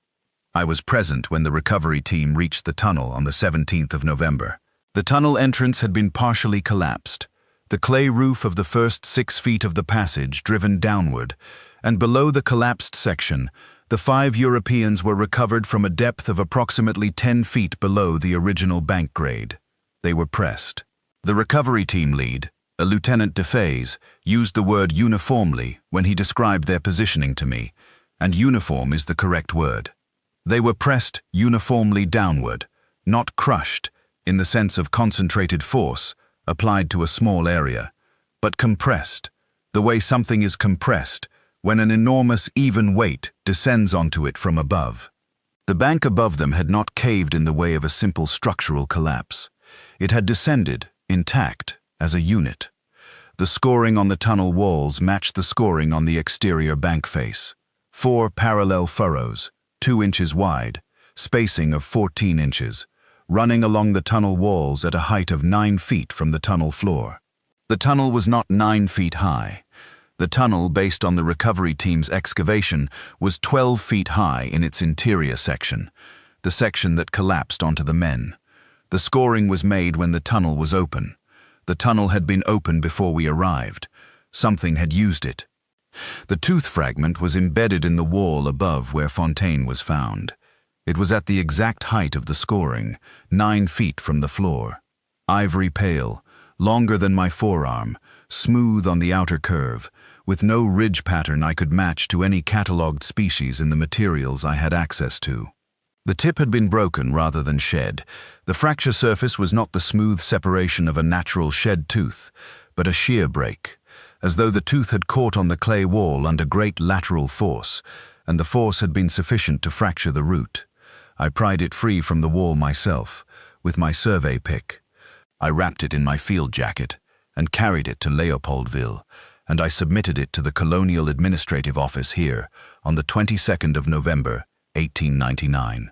I was present when the recovery team reached the tunnel on the 17th of November. The tunnel entrance had been partially collapsed, the clay roof of the first 6 feet of the passage driven downward, and below the collapsed section, the 5 Europeans were recovered from a depth of approximately 10 feet below the original bank grade. They were pressed. The recovery team lead, a Lieutenant Defays, used the word uniformly when he described their positioning to me, and uniform is the correct word. They were pressed uniformly downward, not crushed, in the sense of concentrated force, applied to a small area, but compressed, the way something is compressed when an enormous even weight descends onto it from above. The bank above them had not caved in the way of a simple structural collapse. It had descended, intact, as a unit. The scoring on the tunnel walls matched the scoring on the exterior bank face. 4 parallel furrows, 2 inches wide, spacing of 14 inches, running along the tunnel walls at a height of 9 feet from the tunnel floor. The tunnel was not 9 feet high. The tunnel, based on the recovery team's excavation, was 12 feet high in its interior section, the section that collapsed onto the men. The scoring was made when the tunnel was open. The tunnel had been open before we arrived. Something had used it. The tooth fragment was embedded in the wall above where Fontaine was found. It was at the exact height of the scoring, 9 feet from the floor. Ivory pale, longer than my forearm, smooth on the outer curve, with no ridge pattern I could match to any catalogued species in the materials I had access to. The tip had been broken rather than shed. The fracture surface was not the smooth separation of a natural shed tooth, but a shear break, as though the tooth had caught on the clay wall under great lateral force, and the force had been sufficient to fracture the root. I pried it free from the wall myself, with my survey pick. I wrapped it in my field jacket and carried it to Leopoldville, and I submitted it to the Colonial Administrative Office here on the 22nd of November, 1899.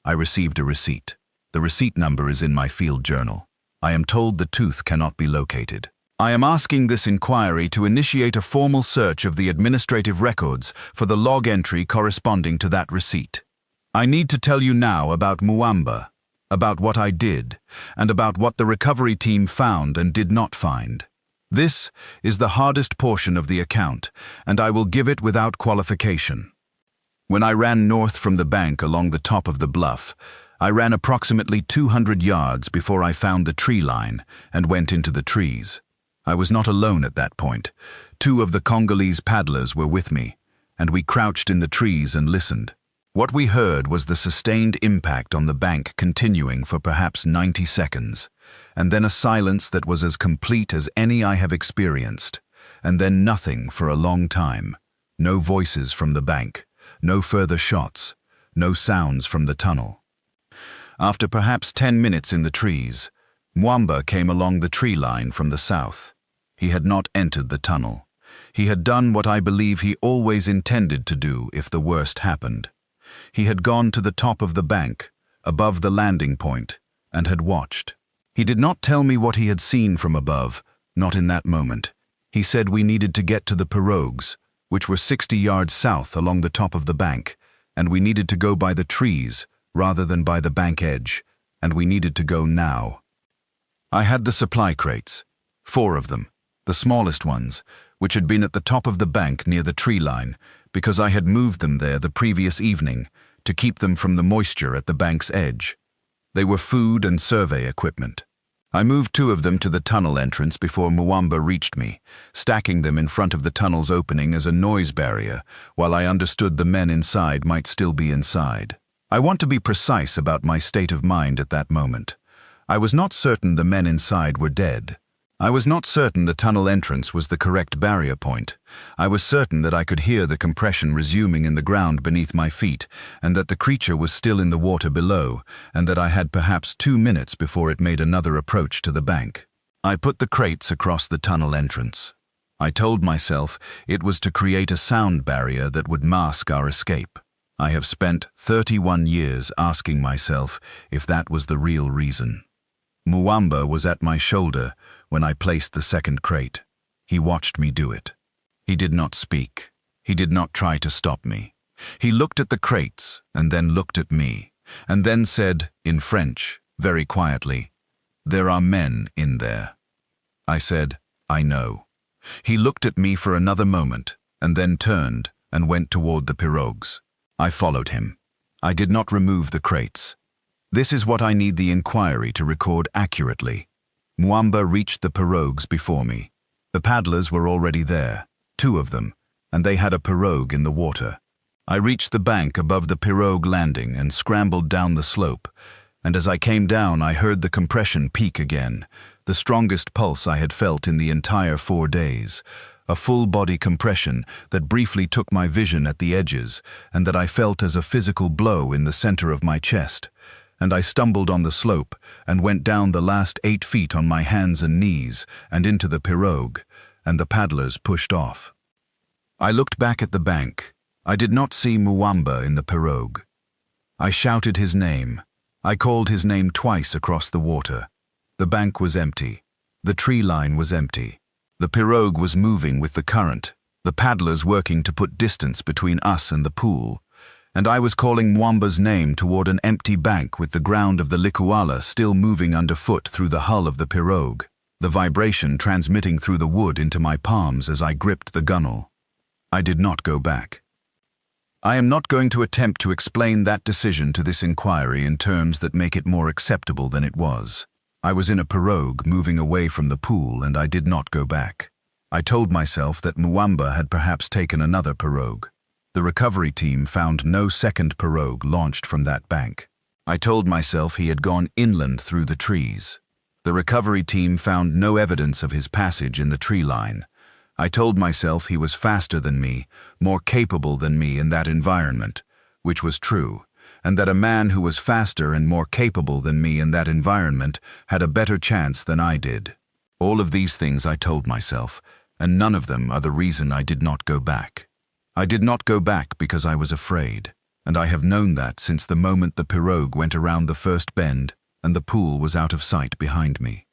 I received a receipt. The receipt number is in my field journal. I am told the tooth cannot be located. I am asking this inquiry to initiate a formal search of the administrative records for the log entry corresponding to that receipt. I need to tell you now about Mwamba, about what I did, and about what the recovery team found and did not find. This is the hardest portion of the account, and I will give it without qualification. When I ran north from the bank along the top of the bluff, I ran approximately 200 yards before I found the tree line and went into the trees. I was not alone at that point. 2 of the Congolese paddlers were with me, and we crouched in the trees and listened. What we heard was the sustained impact on the bank continuing for perhaps 90 seconds, and then a silence that was as complete as any I have experienced, and then nothing for a long time. No voices from the bank, no further shots, no sounds from the tunnel. After perhaps 10 minutes in the trees, Mwamba came along the tree line from the south. He had not entered the tunnel. He had done what I believe he always intended to do if the worst happened. He had gone to the top of the bank, above the landing point, and had watched. He did not tell me what he had seen from above, not in that moment. He said we needed to get to the pirogues, which were 60 yards south along the top of the bank, and we needed to go by the trees rather than by the bank edge, and we needed to go now. I had the supply crates, 4 of them, the smallest ones, which had been at the top of the bank near the tree line, because I had moved them there the previous evening to keep them from the moisture at the bank's edge. They were food and survey equipment. I moved 2 of them to the tunnel entrance before Mwamba reached me, stacking them in front of the tunnel's opening as a noise barrier, while I understood the men inside might still be inside. I want to be precise about my state of mind at that moment. I was not certain the men inside were dead. I was not certain the tunnel entrance was the correct barrier point. I was certain that I could hear the compression resuming in the ground beneath my feet, and that the creature was still in the water below, and that I had perhaps 2 minutes before it made another approach to the bank. I put the crates across the tunnel entrance. I told myself it was to create a sound barrier that would mask our escape. I have spent 31 years asking myself if that was the real reason. Mwamba was at my shoulder when I placed the second crate. He watched me do it. He did not speak. He did not try to stop me. He looked at the crates and then looked at me, and then said, in French, very quietly, "There are men in there." I said, "I know." He looked at me for another moment and then turned and went toward the pirogues. I followed him. I did not remove the crates. This is what I need the inquiry to record accurately. Mwamba reached the pirogues before me. The paddlers were already there, 2 of them, and they had a pirogue in the water. I reached the bank above the pirogue landing and scrambled down the slope, and as I came down I heard the compression peak again, the strongest pulse I had felt in the entire 4 days. A full-body compression that briefly took my vision at the edges and that I felt as a physical blow in the center of my chest. And I stumbled on the slope and went down the last 8 feet on my hands and knees and into the pirogue, and the paddlers pushed off. I looked back at the bank. I did not see Mwamba in the pirogue. I shouted his name. I called his name twice across the water. The bank was empty. The tree line was empty. The pirogue was moving with the current, the paddlers working to put distance between us and the pool, and I was calling Mwamba's name toward an empty bank with the ground of the Luuala still moving underfoot through the hull of the pirogue, the vibration transmitting through the wood into my palms as I gripped the gunwale. I did not go back. I am not going to attempt to explain that decision to this inquiry in terms that make it more acceptable than it was. I was in a pirogue moving away from the pool and I did not go back. I told myself that Mwamba had perhaps taken another pirogue. The recovery team found no second pirogue launched from that bank. I told myself he had gone inland through the trees. The recovery team found no evidence of his passage in the tree line. I told myself he was faster than me, more capable than me in that environment, which was true, and that a man who was faster and more capable than me in that environment had a better chance than I did. All of these things I told myself, and none of them are the reason I did not go back. I did not go back because I was afraid, and I have known that since the moment the pirogue went around the first bend and the pool was out of sight behind me.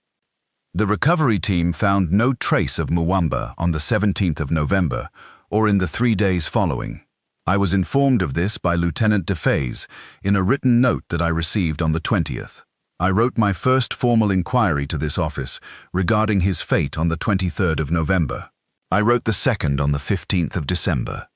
The recovery team found no trace of Mwamba on the 17th of November or in the 3 days following. I was informed of this by Lieutenant Defayes in a written note that I received on the 20th. I wrote my first formal inquiry to this office regarding his fate on the 23rd of November. I wrote the second on the 15th of December.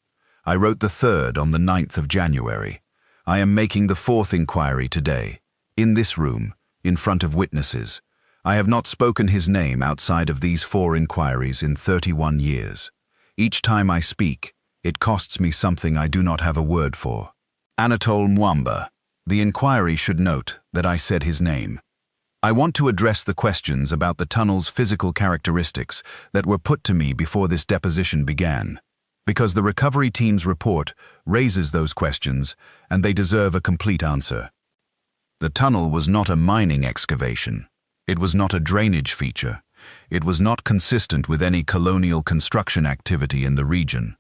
I wrote the third on the 9th of January. I am making the fourth inquiry today, in this room, in front of witnesses. I have not spoken his name outside of these 4 inquiries in 31 years. Each time I speak, it costs me something I do not have a word for. Anatole Mwamba. The inquiry should note that I said his name. I want to address the questions about the tunnel's physical characteristics that were put to me before this deposition began, because the recovery team's report raises those questions and they deserve a complete answer. The tunnel was not a mining excavation. It was not a drainage feature. It was not consistent with any colonial construction activity in the region.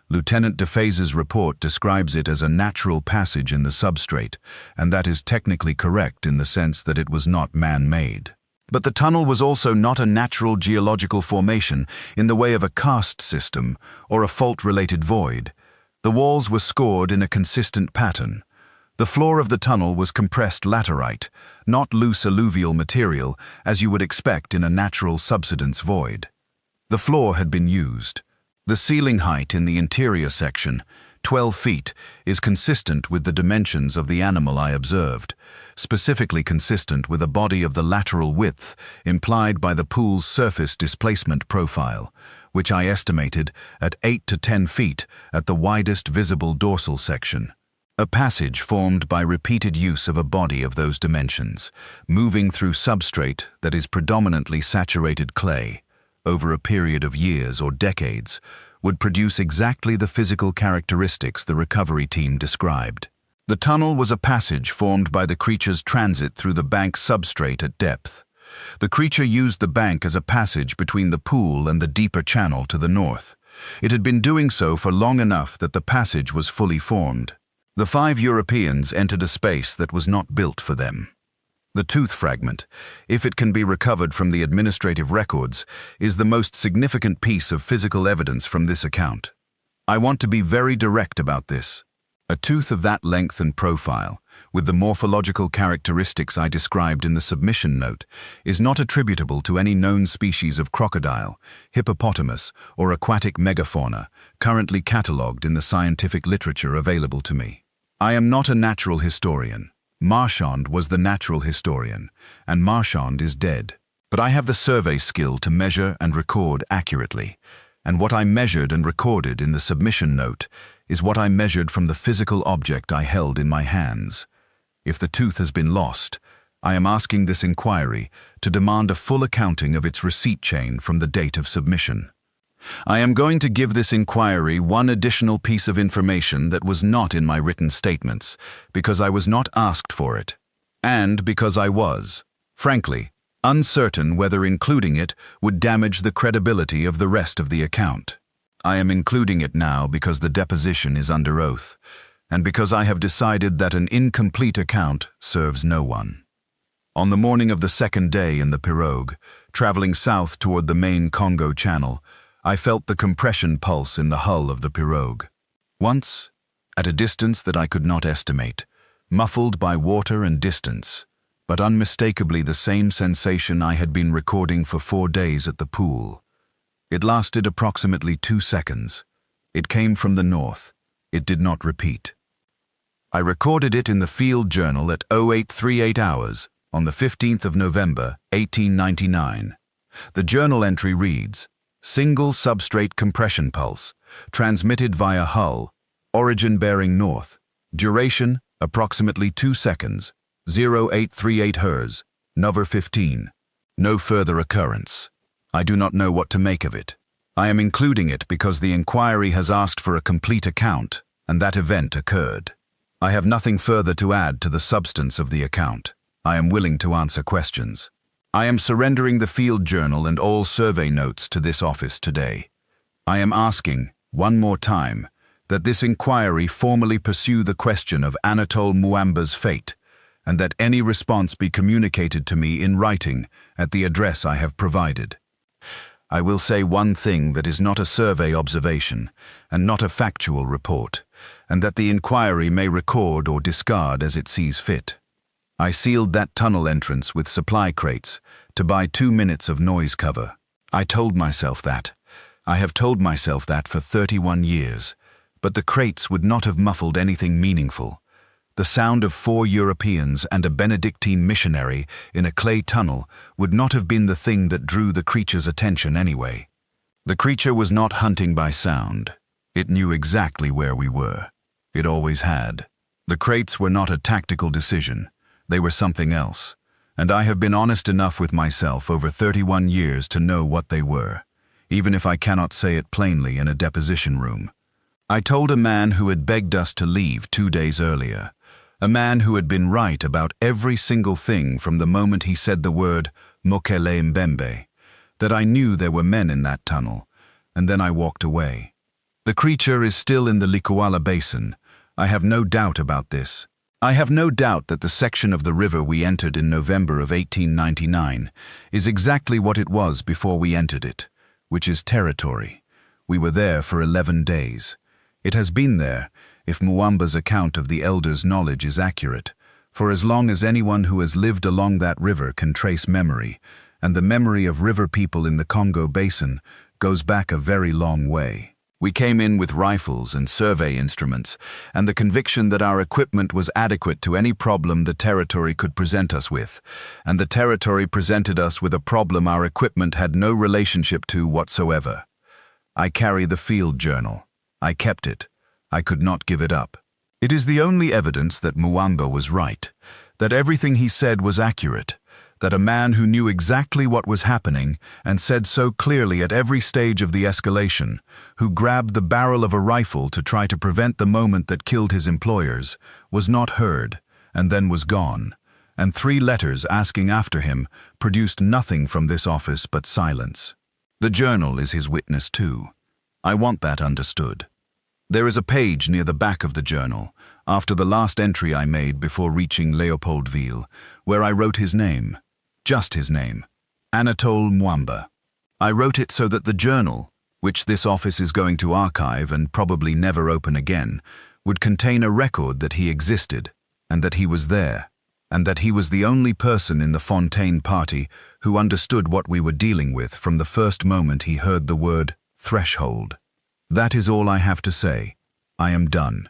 Lieutenant Defay's report describes it as a natural passage in the substrate, and that is technically correct in the sense that it was not man-made. But the tunnel was also not a natural geological formation in the way of a karst system or a fault-related void. The walls were scored in a consistent pattern. The floor of the tunnel was compressed laterite, not loose alluvial material as you would expect in a natural subsidence void. The floor had been used. The ceiling height in the interior section, 12 feet, is consistent with the dimensions of the animal I observed, specifically consistent with a body of the lateral width implied by the pool's surface displacement profile, which I estimated at 8 to 10 feet at the widest visible dorsal section. A passage formed by repeated use of a body of those dimensions, moving through substrate that is predominantly saturated clay, over a period of years or decades, would produce exactly the physical characteristics the recovery team described. The tunnel was a passage formed by the creature's transit through the bank substrate at depth. The creature used the bank as a passage between the pool and the deeper channel to the north. It had been doing so for long enough that the passage was fully formed. The 5 Europeans entered a space that was not built for them. The tooth fragment, if it can be recovered from the administrative records, is the most significant piece of physical evidence from this account. I want to be very direct about this. A tooth of that length and profile, with the morphological characteristics I described in the submission note, is not attributable to any known species of crocodile, hippopotamus, or aquatic megafauna currently catalogued in the scientific literature available to me. I am not a natural historian. Marchand was the natural historian, and Marchand is dead. But I have the survey skill to measure and record accurately, and what I measured and recorded in the submission note is what I measured from the physical object I held in my hands. If the tooth has been lost, I am asking this inquiry to demand a full accounting of its receipt chain from the date of submission. I am going to give this inquiry one additional piece of information that was not in my written statements, because I was not asked for it, and because I was, frankly, uncertain whether including it would damage the credibility of the rest of the account. I am including it now because the deposition is under oath, and because I have decided that an incomplete account serves no one. On the morning of the second day in the pirogue, traveling south toward the main Congo Channel, I felt the compression pulse in the hull of the pirogue. Once, at a distance that I could not estimate, muffled by water and distance, but unmistakably the same sensation I had been recording for 4 days at the pool. It lasted approximately 2 seconds. It came from the north. It did not repeat. I recorded it in the field journal at 0838 hours on the 15th of November, 1899. The journal entry reads, "Single substrate compression pulse, transmitted via hull, origin bearing north, duration approximately 2 seconds, 0838 Hz, Nov 15. No further occurrence. I do not know what to make of it. I am including it because the inquiry has asked for a complete account, and that event occurred. I have nothing further to add to the substance of the account. I am willing to answer questions. I am surrendering the field journal and all survey notes to this office today. I am asking, one more time, that this inquiry formally pursue the question of Anatole Mwamba's fate, and that any response be communicated to me in writing at the address I have provided. I will say one thing that is not a survey observation and not a factual report, and that the inquiry may record or discard as it sees fit. I sealed that tunnel entrance with supply crates to buy 2 minutes of noise cover. I told myself that. I have told myself that for 31 years. But the crates would not have muffled anything meaningful. The sound of 4 Europeans and a Benedictine missionary in a clay tunnel would not have been the thing that drew the creature's attention anyway. The creature was not hunting by sound. It knew exactly where we were. It always had. The crates were not a tactical decision. They were something else. And I have been honest enough with myself over 31 years to know what they were, even if I cannot say it plainly in a deposition room. I told a man who had begged us to leave 2 days earlier, a man who had been right about every single thing from the moment he said the word Mokèlé-mbèmbé, that I knew there were men in that tunnel, and then I walked away. The creature is still in the Luuala Basin. I have no doubt about this. I have no doubt that the section of the river we entered in November of 1899 is exactly what it was before we entered it, which is territory. We were there for 11 days. It has been there, if Muamba's account of the elders' knowledge is accurate, for as long as anyone who has lived along that river can trace memory, and the memory of river people in the Congo Basin goes back a very long way. We came in with rifles and survey instruments, and the conviction that our equipment was adequate to any problem the territory could present us with, and the territory presented us with a problem our equipment had no relationship to whatsoever. I carry the field journal. I kept it. I could not give it up. It is the only evidence that Muamba was right, that everything he said was accurate, that a man who knew exactly what was happening and said so clearly at every stage of the escalation, who grabbed the barrel of a rifle to try to prevent the moment that killed his employers, was not heard, and then was gone, and 3 letters asking after him produced nothing from this office but silence. The journal is his witness too. I want that understood. There is a page near the back of the journal, after the last entry I made before reaching Leopoldville, where I wrote his name. Just his name, Anatole Muamba. I wrote it so that the journal, which this office is going to archive and probably never open again, would contain a record that he existed, and that he was there, and that he was the only person in the Fontaine party who understood what we were dealing with from the first moment he heard the word threshold. That is all I have to say. I am done.